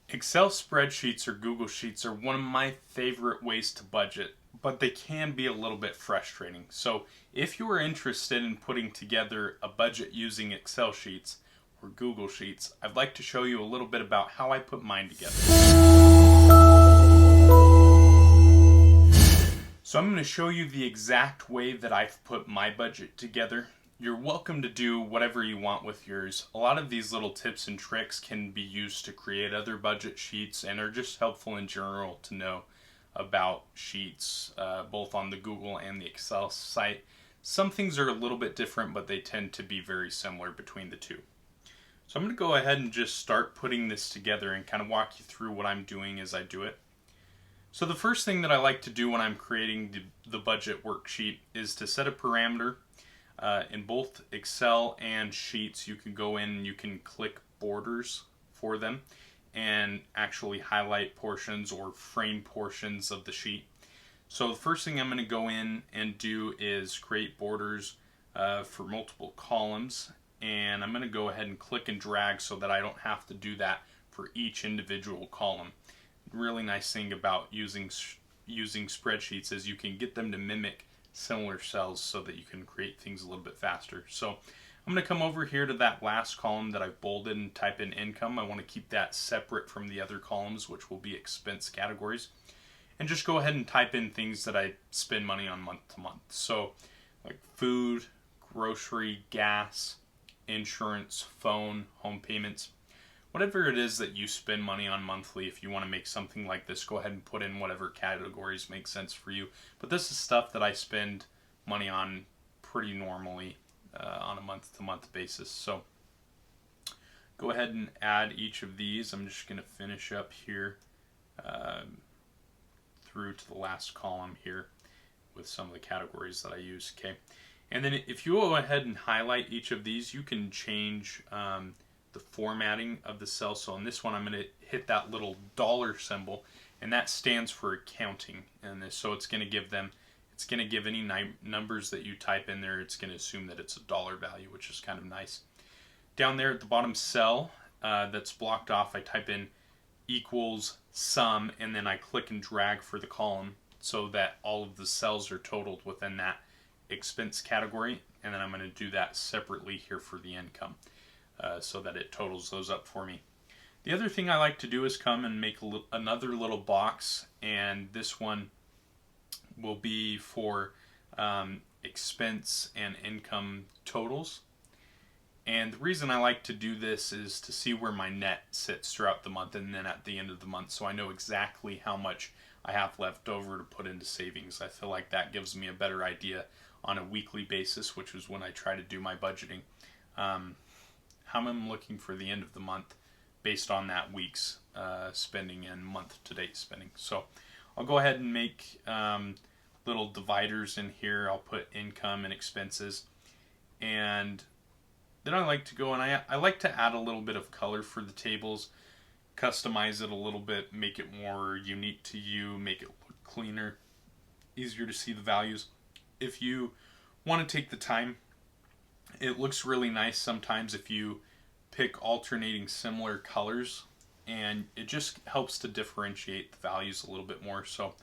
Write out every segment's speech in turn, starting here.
Excel spreadsheets or Google Sheets are one of my favorite ways to budget, but they can be a little bit frustrating. So, if you are interested in putting together a budget using Excel sheets or Google Sheets, I'd like to show you a little bit about how I put mine together. So, I'm going to show you the exact way that I've put my budget together. You're welcome to do whatever you want with yours. A lot of these little tips and tricks can be used to create other budget sheets and are just helpful in general to know about sheets, both on the Google and the Excel site. Some things are a little bit different, but they tend to be very similar between the two. So I'm going to go ahead and just start putting this together and kind of walk you through what I'm doing as I do it. So the first thing that I like to do when I'm creating the budget worksheet is to set a parameter. In both Excel and Sheets, you can go in and you can click borders for them and actually highlight portions or frame portions of the sheet. So the first thing I'm going to go in and do is create borders for multiple columns, and I'm going to go ahead and click and drag so that I don't have to do that for each individual column. Really nice thing about using spreadsheets is you can get them to mimic similar cells so that you can create things a little bit faster. So I'm going to come over here to that last column that I've bolded and type in income. I want to keep that separate from the other columns, which will be expense categories, and just go ahead and type in things that I spend money on month to month. So like food, grocery, gas, insurance, phone, home payments. Whatever it is that you spend money on monthly, if you want to make something like this, go ahead and put in whatever categories make sense for you. But this is stuff that I spend money on pretty normally on a month-to-month basis. So go ahead and add each of these. I'm just going to finish up here through to the last column here with some of the categories that I use. Okay, and then if you go ahead and highlight each of these, you can change the formatting of the cell. So on this one, I'm going to hit that little dollar symbol, and that stands for accounting. And so it's going to give any numbers that you type in there, it's going to assume that it's a dollar value, which is kind of nice. Down there at the bottom cell that's blocked off, I type in equals sum, and then I click and drag for the column so that all of the cells are totaled within that expense category. And then I'm going to do that separately here for the income. So that it totals those up for me. The other thing I like to do is come and make another little box, and this one will be for expense and income totals. And the reason I like to do this is to see where my net sits throughout the month and then at the end of the month, so I know exactly how much I have left over to put into savings. I feel like that gives me a better idea on a weekly basis, which is when I try to do my budgeting. How I'm looking for the end of the month based on that week's spending and month-to-date spending. So I'll go ahead and make little dividers in here. I'll put income and expenses, and then I like to go and I like to add a little bit of color for the tables, customize it a little bit, make it more unique to you, make it look cleaner, easier to see the values. If you want to take the time, it looks really nice sometimes if you pick alternating similar colors, and it just helps to differentiate the values a little bit more. So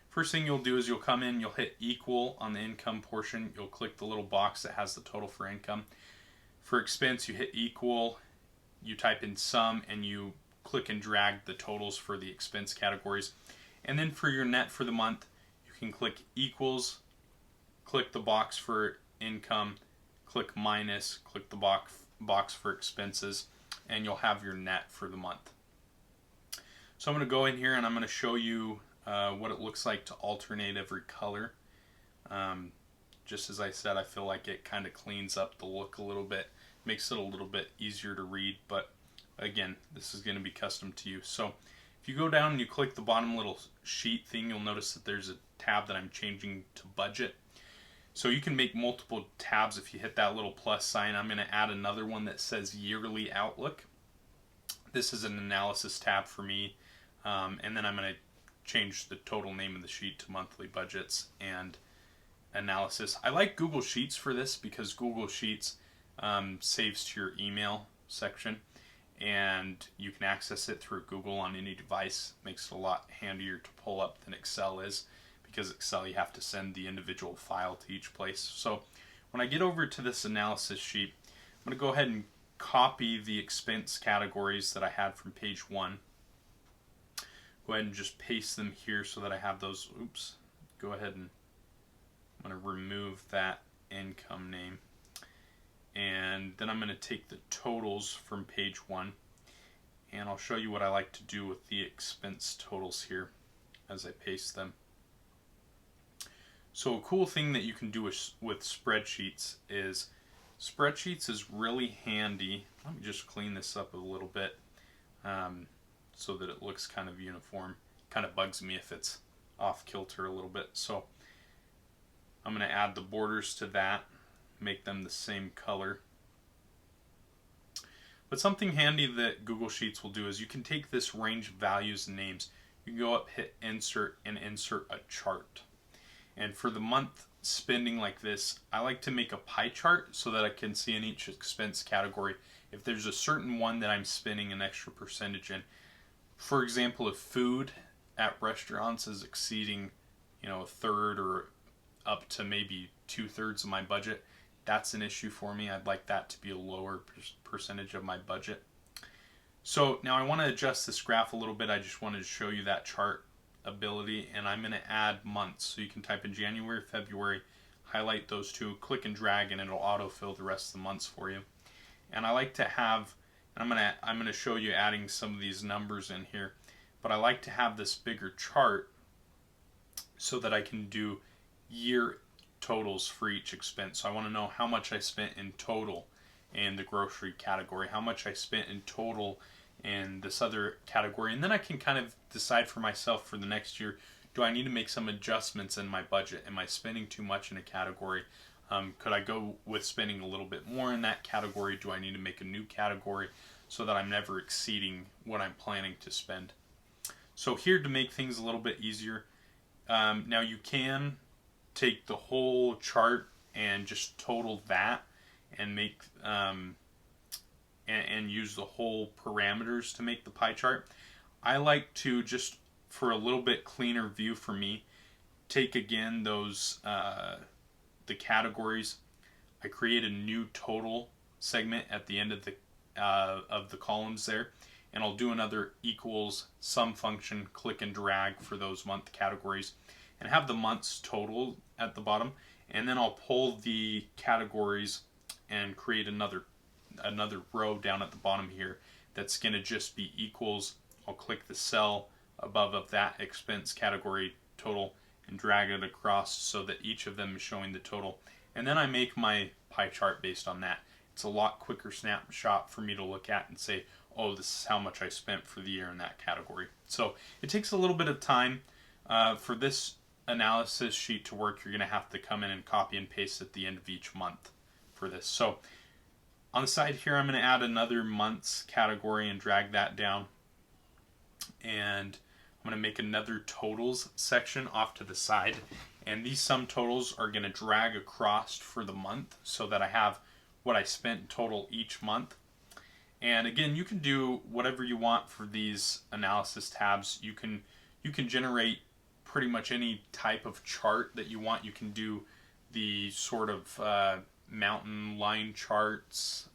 first thing you'll do is you'll come in, you'll hit equal on the income portion, you'll click the little box that has the total for income. For expense, you hit equal, you type in sum, and you click and drag the totals for the expense categories. And then for your net for the month, you can click equals, click the box for income, click minus, click the box for expenses, and you'll have your net for the month. So I'm going to go in here and I'm going to show you what it looks like to alternate every color. Just as I said, I feel like it kind of cleans up the look a little bit, makes it a little bit easier to read, but again, this is going to be custom to you. So if you go down and you click the bottom little sheet thing, you'll notice that there's a tab that I'm changing to budget. So you can make multiple tabs if you hit that little plus sign. I'm going to add another one that says yearly outlook. This is an analysis tab for me. And then I'm going to change the total name of the sheet to monthly budgets and analysis. I like Google Sheets for this because Google Sheets saves to your email section. and you can access it through Google on any device. Makes it a lot handier to pull up than Excel is, because Excel you have to send the individual file to each place. So when I get over to this analysis sheet, I'm going to go ahead and copy the expense categories that I had from page 1. Go ahead and just paste them here so that I have those. Oops. Go ahead and I'm going to remove that income name. And then I'm going to take the totals from page 1, and I'll show you what I like to do with the expense totals here as I paste them. So a cool thing that you can do with spreadsheets is really handy. Let me just clean this up a little bit so that it looks kind of uniform. Kind of bugs me if it's off kilter a little bit. So I'm going to add the borders to that, make them the same color. But something handy that Google Sheets will do is you can take this range of values and names, you can go up, hit insert, and insert a chart. And for the month spending like this, I like to make a pie chart so that I can see in each expense category if there's a certain one that I'm spending an extra percentage in. For example, if food at restaurants is exceeding, a third or up to maybe 2/3 of my budget, that's an issue for me. I'd like that to be a lower percentage of my budget. So now I want to adjust this graph a little bit. I just wanted to show you that chart ability, and I'm going to add months. So you can type in January, February, highlight those two, click and drag, and it'll autofill the rest of the months for you. And I like to have, and I'm going to show you adding some of these numbers in here, but I like to have this bigger chart so that I can do year totals for each expense. So I want to know how much I spent in total in the grocery category, how much I spent in total in this other category, and then I can kind of decide for myself for the next year, do I need to make some adjustments in my budget? Am I spending too much in a category? Could I go with spending a little bit more in that category? Do I need to make a new category so that I'm never exceeding what I'm planning to spend? So here, to make things a little bit easier, now you can take the whole chart and just total that and make and use the whole parameters to make the pie chart. I like to, just for a little bit cleaner view for me, take again those the categories. I create a new total segment at the end of the columns there, and I'll do another equals sum function, click and drag for those month categories, and have the months total at the bottom, and then I'll pull the categories and create another row down at the bottom here that's going to just be equals. I'll click the cell above of that expense category total and drag it across so that each of them is showing the total, and then I make my pie chart based on that. It's a lot quicker snapshot for me to look at and say, oh, this is how much I spent for the year in that category. So it takes a little bit of time for this analysis sheet to work. You're going to have to come in and copy and paste at the end of each month for this. So on the side here, I'm going to add another months category and drag that down, and I'm going to make another totals section off to the side, and these sum totals are going to drag across for the month so that I have what I spent total each month. And again, you can do whatever you want for these analysis tabs. You can generate pretty much any type of chart that you want. You can do the sort of mountain line charts.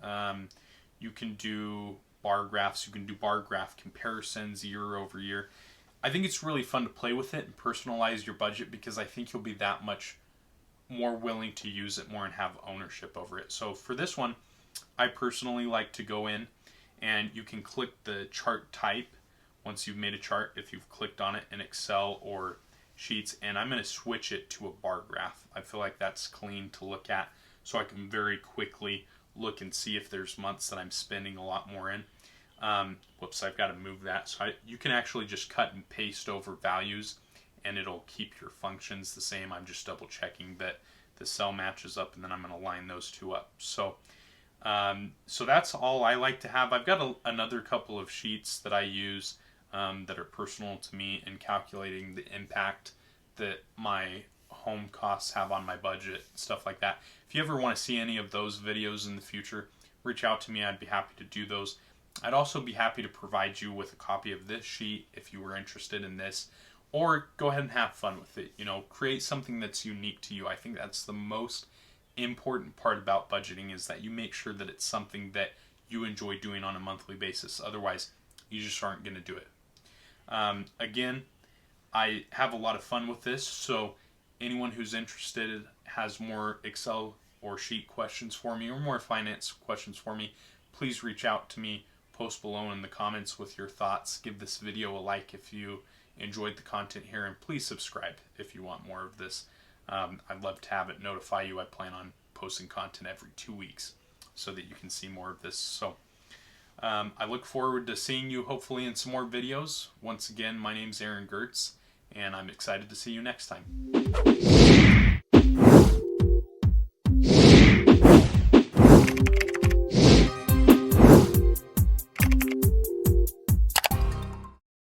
You can do bar graphs. You can do bar graph comparisons year over year. I think it's really fun to play with it and personalize your budget, because I think you'll be that much more willing to use it more and have ownership over it. So for this one, I personally like to go in, and you can click the chart type once you've made a chart, if you've clicked on it in Excel or Sheets, and I'm going to switch it to a bar graph. I feel like that's clean to look at, so I can very quickly look and see if there's months that I'm spending a lot more in. Whoops, I've got to move that. So you can actually just cut and paste over values, and it'll keep your functions the same. I'm just double checking that the cell matches up, and then I'm going to line those two up. So that's all I like to have. I've got another couple of sheets that I use that are personal to me in calculating the impact that my home costs have on my budget, stuff like that. If you ever want to see any of those videos in the future, reach out to me. I'd be happy to do those. I'd also be happy to provide you with a copy of this sheet if you were interested in this, or go ahead and have fun with it. You know, create something that's unique to you. I think that's the most important part about budgeting, is that you make sure that it's something that you enjoy doing on a monthly basis. Otherwise, you just aren't going to do it. Again, I have a lot of fun with this, so anyone who's interested, has more Excel or sheet questions for me, or more finance questions for me, please reach out to me. Post below in the comments with your thoughts. Give this video a like if you enjoyed the content here, and please subscribe if you want more of this. I'd love to have it notify you. I plan on posting content every 2 weeks so that you can see more of this. So I look forward to seeing you hopefully in some more videos. Once again, my name's Aaron Gertz, and I'm excited to see you next time.